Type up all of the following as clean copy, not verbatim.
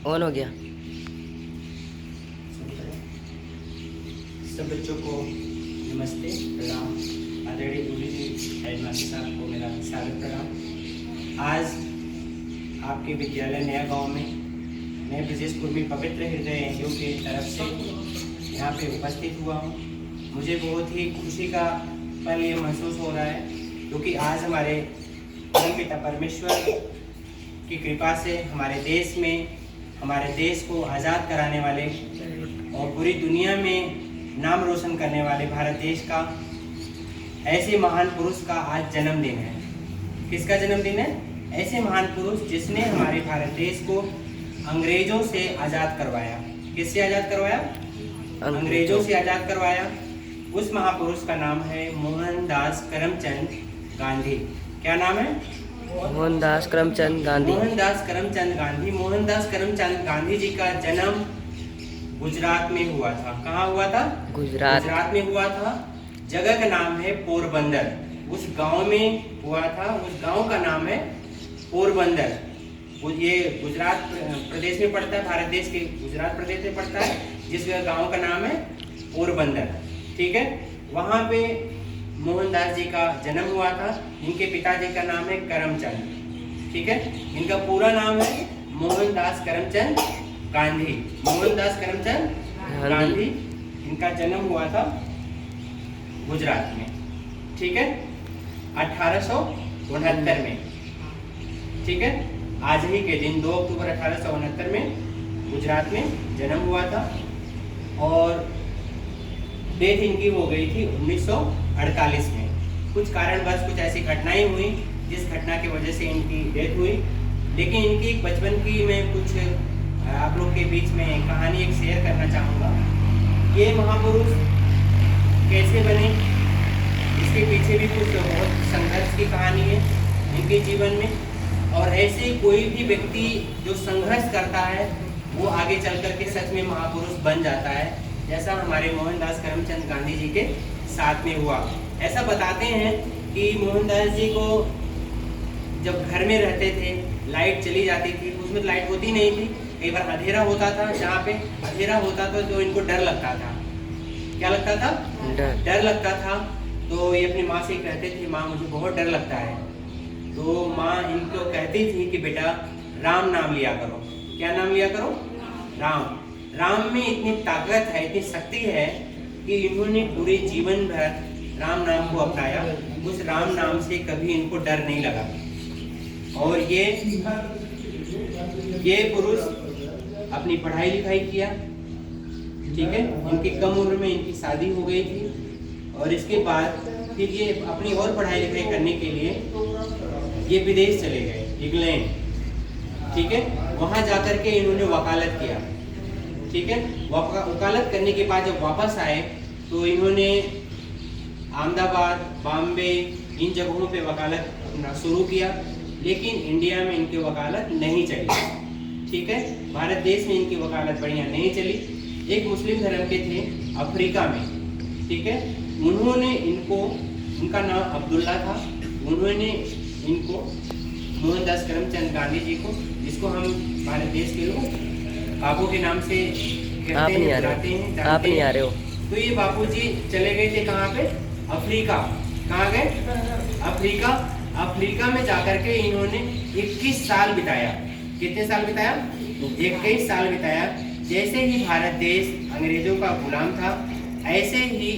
On हो गया। सब बच्चों को नमस्ते, प्रणाम। आदरणीय गुरु जी हेडमास्टर साहब को मेरा सादर प्रणाम। आज आपके विद्यालय नया गांव में नए ब्रजेशपुर में पवित्र हृदय एनजीओ की तरफ से यहाँ पे उपस्थित हुआ हूँ। मुझे बहुत ही खुशी का पल ये महसूस हो रहा है, क्योंकि आज हमारे परम पिता परमेश्वर की कृपा से हमारे देश को आज़ाद कराने वाले और पूरी दुनिया में नाम रोशन करने वाले भारत देश का ऐसे महान पुरुष का आज जन्मदिन है। किसका जन्मदिन है? ऐसे महान पुरुष जिसने हमारे भारत देश को अंग्रेजों से आज़ाद करवाया। किससे आज़ाद करवाया? अंग्रेजों से आज़ाद करवाया। उस महापुरुष का नाम है मोहनदास करमचंद गांधी। क्या नाम है? मोहनदास करमचंद गांधी। मोहनदास करमचंद गांधी। मोहनदास करमचंद गांधी जी का जन्म गुजरात में हुआ था। कहाँ हुआ था? गुजरात में हुआ था। जगह का नाम है पोरबंदर। उस गांव में हुआ था। उस गांव का नाम है पोरबंदर। ये गुजरात प्रदेश में पड़ता है, भारत देश के गुजरात प्रदेश में पड़ता है, जिस गांव का नाम है पोरबंदर। ठीक है, वहाँ पे मोहनदास जी का जन्म हुआ था। इनके पिताजी का नाम है करमचंद। ठीक है, इनका पूरा नाम है मोहनदास करमचंद गांधी। मोहनदास करमचंद गांधी। इनका जन्म हुआ था गुजरात में। ठीक है, 1869 में। ठीक है, आज ही के दिन 2 अक्टूबर 1869 में गुजरात में जन्म हुआ था और डेथ इनकी हो गई थी 1948 में। कुछ कारणवश कुछ ऐसी घटनाएं हुई जिस घटना की वजह से इनकी डेथ हुई। लेकिन इनकी बचपन की मैं कुछ आप लोग के बीच में कहानी एक शेयर करना चाहूँगा। ये महापुरुष कैसे बने, इसके पीछे भी कुछ बहुत संघर्ष की कहानी है इनके जीवन में। और ऐसे कोई भी व्यक्ति जो संघर्ष करता है वो आगे चल कर के सच में महापुरुष बन जाता है, जैसा हमारे मोहनदास करमचंद गांधी जी के साथ में हुआ। ऐसा बताते हैं कि मोहनदास जी को जब घर में रहते थे लाइट चली जाती थी, उसमें लाइट होती नहीं थी, कई बार अंधेरा होता था। जहाँ पे अंधेरा होता था तो इनको डर लगता था। क्या लगता था? डर लगता था। तो ये अपनी माँ से कहते थे, माँ मुझे बहुत डर लगता है। तो माँ इनको कहती थी कि बेटा राम नाम लिया करो। क्या नाम लिया करो? राम। राम में इतनी ताकत है, इतनी शक्ति है कि इन्होंने पूरे जीवन भर राम नाम को अपनाया। उस राम नाम से कभी इनको डर नहीं लगा। और ये पुरुष अपनी पढ़ाई लिखाई किया। ठीक है, इनकी कम उम्र में इनकी शादी हो गई थी और इसके बाद फिर ये अपनी और पढ़ाई लिखाई करने के लिए ये विदेश चले गए, इंग्लैंड। ठीक है, वहाँ जाकर के इन्होंने वकालत किया। ठीक है, वकालत करने के बाद जब वापस आए तो इन्होंने अहमदाबाद, बॉम्बे, इन जगहों पे वकालत शुरू किया। लेकिन इंडिया में इनकी वकालत नहीं चली। ठीक है, भारत देश में इनकी वकालत बढ़िया नहीं चली। एक मुस्लिम धर्म के थे अफ्रीका में। ठीक है, उन्होंने इनको, उनका नाम अब्दुल्ला था, उन्होंने इनको मोहनदास करमचंद गांधी जी को, जिसको हम भारत देश के लोग बापू के नाम से आप नहीं आ रहे हो। तो ये बापू जी चले गए थे कहाँ पे? अफ्रीका। कहाँ गए? अफ्रीका में जाकर के इन्होंने 21 साल बिताया। कितने साल बिताया? 21 साल बिताया। जैसे ही भारत देश अंग्रेजों का गुलाम था, ऐसे ही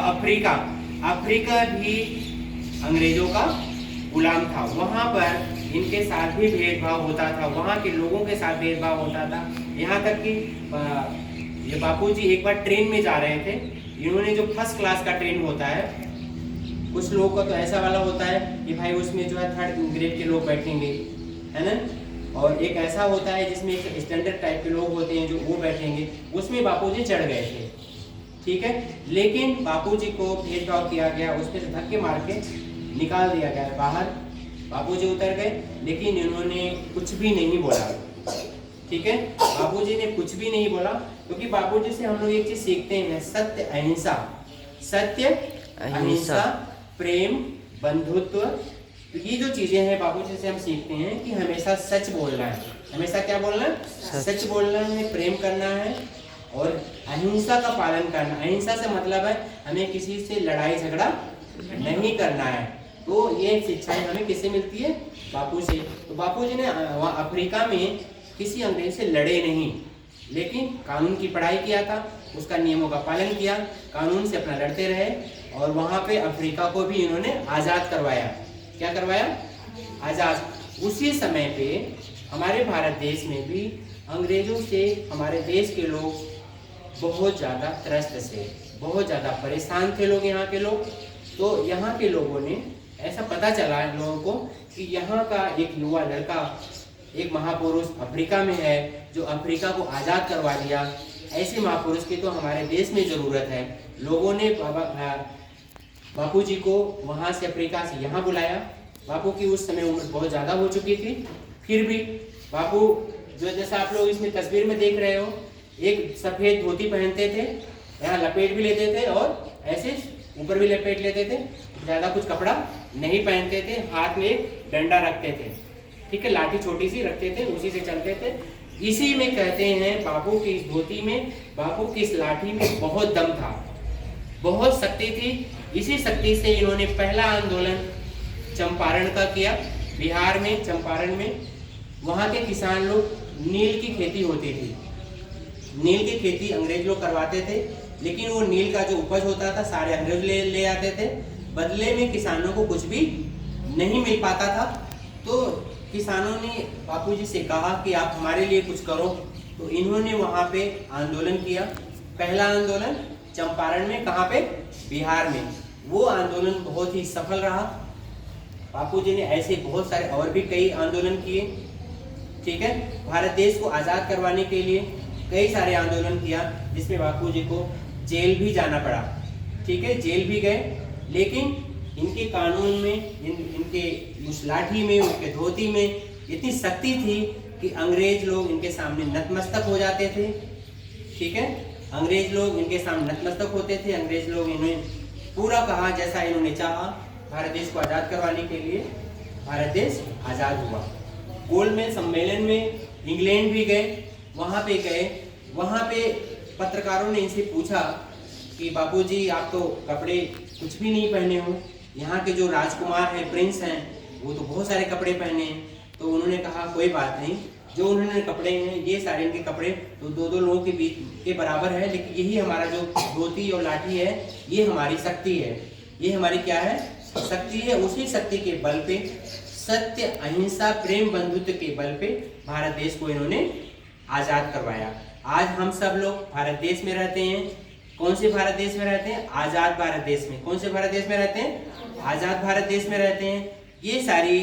अफ्रीका भी अंग्रेजों का गुलाम था। वहाँ पर इनके साथ भी भेदभाव होता था, वहाँ के लोगों के साथ भेदभाव होता था। यहाँ तक कि ये बापू जी एक बार ट्रेन में जा रहे थे। इन्होंने जो फर्स्ट क्लास का ट्रेन होता है, कुछ लोगों का तो ऐसा वाला होता है कि भाई उसमें जो है 3rd ग्रेड के लोग बैठेंगे, है ना, और एक ऐसा होता है जिसमें एक स्टैंडर्ड टाइप के लोग होते हैं जो वो बैठेंगे। उसमें बापूजी चढ़ गए थे। ठीक है, लेकिन बापूजी को भेदभाव किया गया, उसमें से धक्के मार के निकाल दिया गया बाहर। बापूजी उतर गए, लेकिन इन्होंने कुछ भी नहीं बोला। ठीक है, बापूजी ने कुछ भी नहीं बोला, क्योंकि बापूजी से हम लोग एक चीज सीखते हैं, सत्य अहिंसा। सत्य अहिंसा, प्रेम, बंधुत्व, तो ये जो चीजें हैं बापूजी से हम सीखते हैं कि हमेशा सच बोलना है। हमेशा क्या बोलना है? सच बोलना है, प्रेम करना है और अहिंसा का पालन करना। अहिंसा से मतलब है हमें किसी से लड़ाई झगड़ा नहीं करना है। तो ये शिक्षाएं हमें किससे मिलती है? बापू से। तो बापू जी ने वहाँ अफ्रीका में किसी अंग्रेज से लड़े नहीं, लेकिन कानून की पढ़ाई किया था, उसका नियमों का पालन किया, कानून से अपना लड़ते रहे और वहाँ पे अफ्रीका को भी इन्होंने आज़ाद करवाया। क्या करवाया? आज़ाद। उसी समय पे हमारे भारत देश में भी अंग्रेजों से हमारे देश के लोग बहुत ज़्यादा त्रस्त थे, बहुत ज़्यादा परेशान थे लोग, यहाँ के लोग। तो यहाँ के लोगों ने ऐसा पता चला लोगों को कि यहाँ का एक युवा लड़का, एक महापुरुष अफ्रीका में है जो अफ्रीका को आज़ाद करवा दिया। ऐसे महापुरुष की तो हमारे देश में ज़रूरत है। लोगों ने बापू जी को वहाँ से अफ्रीका से यहाँ बुलाया। बापू की उस समय उम्र बहुत ज़्यादा हो चुकी थी, फिर भी बापू जो जैसा आप लोग इसमें तस्वीर में देख रहे हो, एक सफ़ेद धोती पहनते थे, यहाँ लपेट भी लेते थे और ऐसे ऊपर भी लपेट लेते थे, ज़्यादा कुछ कपड़ा नहीं पहनते थे, हाथ में एक डंडा रखते थे, ठीक है, लाठी छोटी सी रखते थे, उसी से चलते थे। इसी में कहते हैं बापू की इस धोती में, बापू की इस लाठी में बहुत दम था, बहुत शक्ति थी। इसी शक्ति से इन्होंने पहला आंदोलन चंपारण का किया, बिहार में चंपारण में। वहाँ के किसान लोग, नील की खेती होती थी, नील की खेती अंग्रेज लोग करवाते थे, लेकिन वो नील का जो उपज होता था सारे अंग्रेज ले आते थे। बदले में किसानों को कुछ भी नहीं मिल पाता था। तो किसानों ने बापूजी से कहा कि आप हमारे लिए कुछ करो। तो इन्होंने वहाँ पे आंदोलन किया, पहला आंदोलन चंपारण में। कहाँ पे? बिहार में। वो आंदोलन बहुत ही सफल रहा। बापूजी ने ऐसे बहुत सारे और भी कई आंदोलन किए, ठीक है। भारत देश को आज़ाद करवाने के लिए कई सारे आंदोलन किया, जिसमें बापूजी को जेल भी जाना पड़ा, ठीक है, जेल भी गए। लेकिन इनके कानून में, इनके उस लाठी में, उनके धोती में इतनी शक्ति थी कि अंग्रेज लोग इनके सामने नतमस्तक हो जाते थे, ठीक है। अंग्रेज लोग इनके सामने नतमस्तक होते थे। अंग्रेज लोग इन्हें पूरा कहा जैसा इन्होंने चाहा। भारत देश को आज़ाद करवाने के लिए भारत देश आज़ाद हुआ। गोलमेज सम्मेलन में इंग्लैंड भी गए, वहाँ पे गए। वहाँ पे पत्रकारों ने इनसे पूछा कि बापूजी आप तो कपड़े कुछ भी नहीं पहने हो, यहाँ के जो राजकुमार हैं, प्रिंस हैं, वो तो बहुत सारे कपड़े पहने हैं। तो उन्होंने कहा कोई बात नहीं, जो उन्होंने कपड़े हैं ये सारे इनके कपड़े तो दो लोगों के बीच के बराबर है, लेकिन यही हमारा जो धोती और लाठी है ये हमारी शक्ति है, ये हमारी क्या है? शक्ति है। उसी शक्ति के बल पे, सत्य, अहिंसा, प्रेम, बंधुत्व के बल पे भारत देश को इन्होंने आज़ाद करवाया। आज हम सब लोग भारत देश में रहते हैं। कौन से भारत देश में रहते हैं? आज़ाद भारत देश में। कौन से भारत देश में रहते हैं? आज़ाद भारत देश में रहते हैं। ये सारी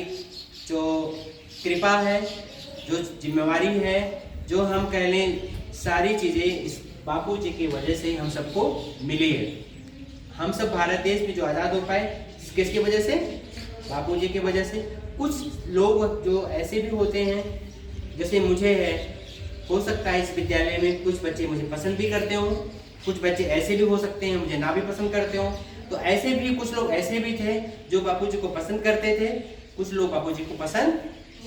जो कृपा है, जो जिम्मेवारी है, जो हम कह लें सारी चीज़ें इस बापू जी की वजह से हम सबको मिली है। हम सब भारत देश में जो आज़ाद हो पाए किसकी वजह से? बापू जी की वजह से। कुछ लोग जो ऐसे भी होते हैं, जैसे मुझे है, हो सकता है इस विद्यालय में कुछ बच्चे मुझे पसंद भी करते हों, कुछ बच्चे ऐसे भी हो सकते हैं मुझे ना भी पसंद करते हों। तो ऐसे भी कुछ लोग ऐसे भी थे जो बापूजी को पसंद करते थे, कुछ लोग बापूजी को पसंद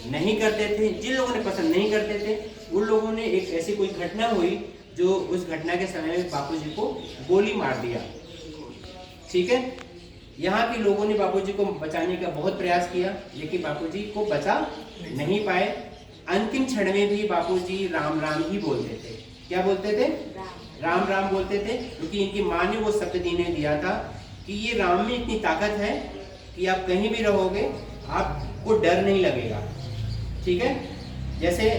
नहीं करते थे। जिन लोगों ने पसंद नहीं करते थे उन लोगों ने एक ऐसी कोई घटना हुई जो उस घटना के समय में बापूजी को गोली मार दिया, ठीक है। यहाँ के लोगों ने बापूजी को बचाने का बहुत प्रयास किया, लेकिन बापूजी को बचा नहीं पाए। अंतिम क्षण में भी बापूजी राम राम ही बोलते थे। क्या बोलते थे? राम राम बोलते थे, क्योंकि इनकी माँ ने वो शब्द इन्हें दिया था कि ये राम में इतनी ताकत है कि आप कहीं भी रहोगे आपको डर नहीं लगेगा, ठीक है। जैसे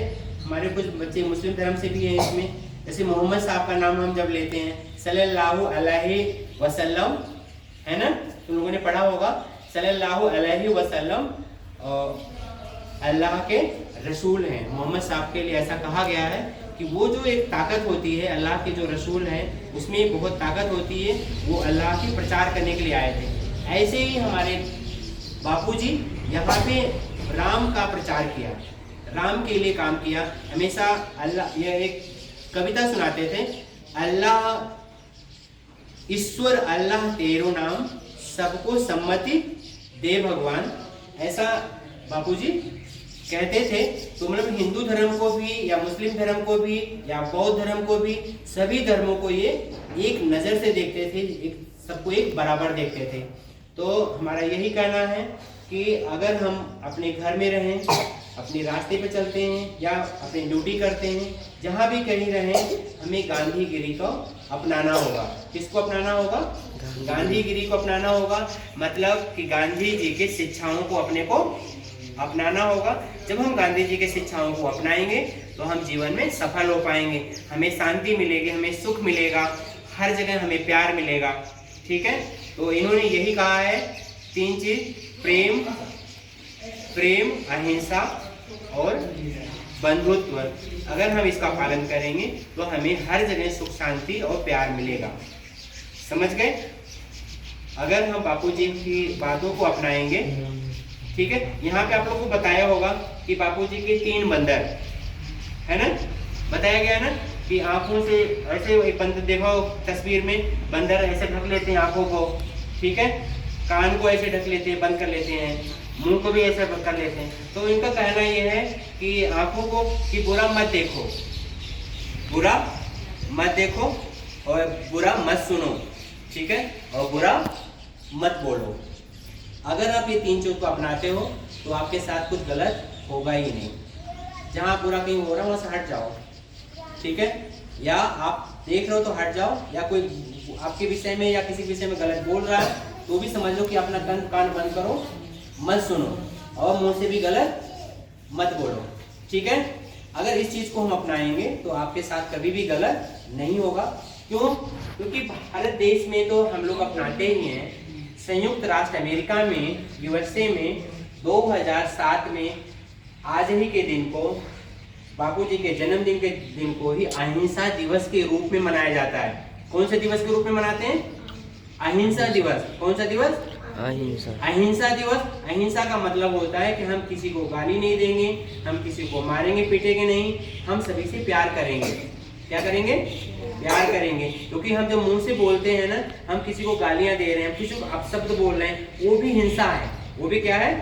हमारे कुछ बच्चे मुस्लिम धर्म से भी हैं इसमें, जैसे मोहम्मद साहब का नाम हम जब लेते हैं सल्लल्लाहु अलैहि वसल्लम, है ना, तुम लोगों ने पढ़ा होगा सल्लल्लाहु अलैहि वसल्लम, अल्लाह के रसूल हैं। मोहम्मद साहब के लिए ऐसा कहा गया है कि वो जो एक ताकत होती है, अल्लाह के जो रसूल हैं उसमें बहुत ताकत होती है, वो अल्लाह की प्रचार करने के लिए आए थे। ऐसे ही हमारे बापूजी यहाँ पे राम का प्रचार किया, राम के लिए काम किया हमेशा। अल्लाह, यह एक कविता सुनाते थे, अल्लाह ईश्वर अल्लाह तेरो नाम, सबको सम्मति दे भगवान। ऐसा बापूजी कहते थे, तो मतलब हिंदू धर्म को भी या मुस्लिम धर्म को भी या बौद्ध धर्म को भी, सभी धर्मों को ये एक नज़र से देखते थे, एक सबको एक बराबर देखते थे। तो हमारा यही कहना है कि अगर हम अपने घर में रहें, अपने रास्ते पे चलते हैं या अपनी ड्यूटी करते हैं, जहाँ भी कहीं रहें, हमें गांधीगिरी को अपनाना होगा। किसको अपनाना होगा? गांधीगिरी को अपनाना होगा। मतलब कि गांधी जी के शिक्षाओं को अपने को अपनाना होगा। जब हम गांधी जी के शिक्षाओं को अपनाएंगे तो हम जीवन में सफल हो पाएंगे, हमें शांति मिलेगी, हमें सुख मिलेगा, हर जगह हमें प्यार मिलेगा। ठीक है, तो इन्होंने यही कहा है 3 चीज, प्रेम, अहिंसा और बंधुत्व। अगर हम इसका पालन करेंगे तो हमें हर जगह सुख शांति और प्यार मिलेगा। समझ गए? अगर हम बापूजी की बातों को अपनाएंगे, ठीक है, यहाँ पे आप लोगों को बताया होगा कि बापूजी के 3 बंदर है ना, बताया गया ना कि आंखों से ऐसे, एक बंदर देखो तस्वीर में, बंदर ऐसे ढक लेते हैं आंखों को, ठीक है, कान को ऐसे ढक लेते हैं, बंद कर लेते हैं, मुंह को भी ऐसे बंद कर लेते हैं। तो इनका कहना यह है कि आंखों को कि बुरा मत देखो, बुरा मत देखो और बुरा मत सुनो, ठीक है, और बुरा मत बोलो। अगर आप ये 3 चीज़ को अपनाते हो तो आपके साथ कुछ गलत होगा ही नहीं। जहाँ बुरा कहीं हो रहा है वहाँ से हट जाओ, ठीक है, या आप देख रहे हो तो हट जाओ, या कोई आपके विषय में या किसी विषय में गलत बोल रहा है तो भी समझ लो कि अपना कान बंद करो, मत सुनो और मुंह से भी गलत मत बोलो। ठीक है, अगर इस चीज़ को हम अपनाएंगे तो आपके साथ कभी भी गलत नहीं होगा। क्यों? क्योंकि भारत देश में तो हम लोग अपनाते ही हैं। संयुक्त राष्ट्र अमेरिका में, यूएसए में 2007 में आज ही के दिन को, बापूजी के जन्मदिन के दिन को ही अहिंसा दिवस के रूप में मनाया जाता है। कौन से दिवस के रूप में मनाते हैं? अहिंसा दिवस। कौन सा दिवस? अहिंसा। अहिंसा दिवस। अहिंसा का मतलब होता है कि हम किसी को गाली नहीं देंगे, हम किसी को मारेंगे पीटेंगे नहीं, हम सभी से प्यार करेंगे। क्या करेंगे? प्यार करेंगे। क्योंकि हम जब मुंह से बोलते हैं ना, हम किसी को गालियां दे रहे हैं, किसी को अपशब्द बोल रहे हैं, वो भी हिंसा है। वो भी क्या है?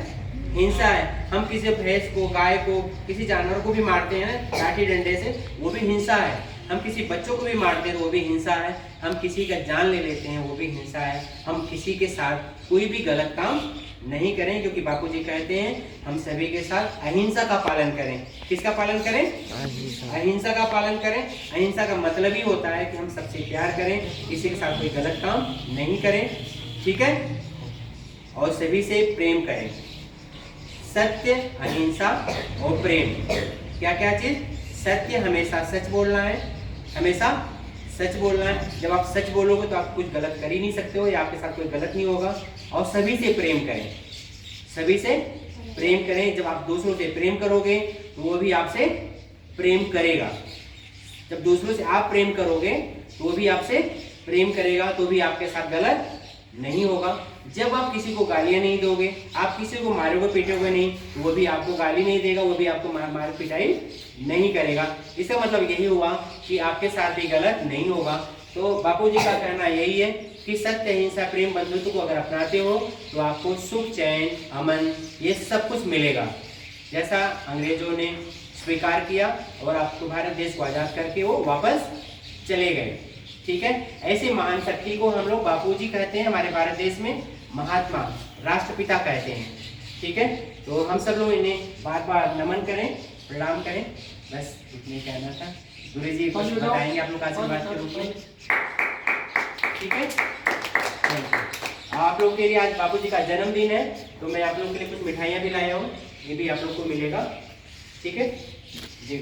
हिंसा है। हम किसी भैंस को, गाय को, किसी जानवर को भी मारते हैं ना लाठी डंडे से, वो भी हिंसा है। हम किसी बच्चों को भी मारते हैं तो वो भी हिंसा है। हम किसी का जान ले लेते हैं वो भी हिंसा है। हम किसी के साथ कोई भी गलत काम नहीं करें, क्योंकि बापूजी कहते हैं हम सभी के साथ अहिंसा का पालन करें। किसका पालन करें? अहिंसा का पालन करें। अहिंसा का मतलब ही होता है कि हम सबसे प्यार करें, किसी के साथ कोई गलत काम नहीं करें, ठीक है, और सभी से प्रेम करें। सत्य, अहिंसा और प्रेम। क्या क्या चीज? सत्य, हमेशा सच बोलना है, हमेशा सच बोलना है। जब आप सच बोलोगे तो आप कुछ गलत कर ही नहीं सकते हो, या आपके साथ कोई गलत नहीं होगा। और सभी से प्रेम करें, सभी से प्रेम करें। जब आप दूसरों से प्रेम करोगे तो वो भी आपसे प्रेम करेगा। जब दूसरों से आप प्रेम करोगे तो वो भी आपसे प्रेम करेगा, तो भी आपके साथ गलत नहीं होगा। जब आप किसी को गालियां नहीं दोगे, आप किसी को मारोगे पीटोगे नहीं, तो वो भी आपको गाली नहीं देगा, वो भी आपको मार पिटाई नहीं करेगा। इसका मतलब यही हुआ कि आपके साथ भी गलत नहीं होगा। तो बापूजी का कहना यही है कि सत्य, अहिंसा, प्रेम, बंधुत्व को अगर अपनाते हो तो आपको सुख, चैन, अमन, ये सब कुछ मिलेगा, जैसा अंग्रेजों ने स्वीकार किया और आपको भारत देश को आजाद करके वो वापस चले गए। ठीक है, ऐसे महान शक्ति को हम लोग बापूजी कहते हैं। हमारे भारत देश में महात्मा, राष्ट्रपिता कहते हैं। ठीक है, तो हम सब लोग इन्हें बार बार नमन करें, प्रणाम करें। बस इतने कहना था। गुरु जी कुछ बताएंगे आप लोग आशीर्वाद के रूप में, ठीक है। आप लोग के लिए आज बापूजी का जन्मदिन है, तो मैं आप लोगों के लिए कुछ मिठाइयाँ भी लाया हूँ, ये भी आप लोग को मिलेगा, ठीक है जी।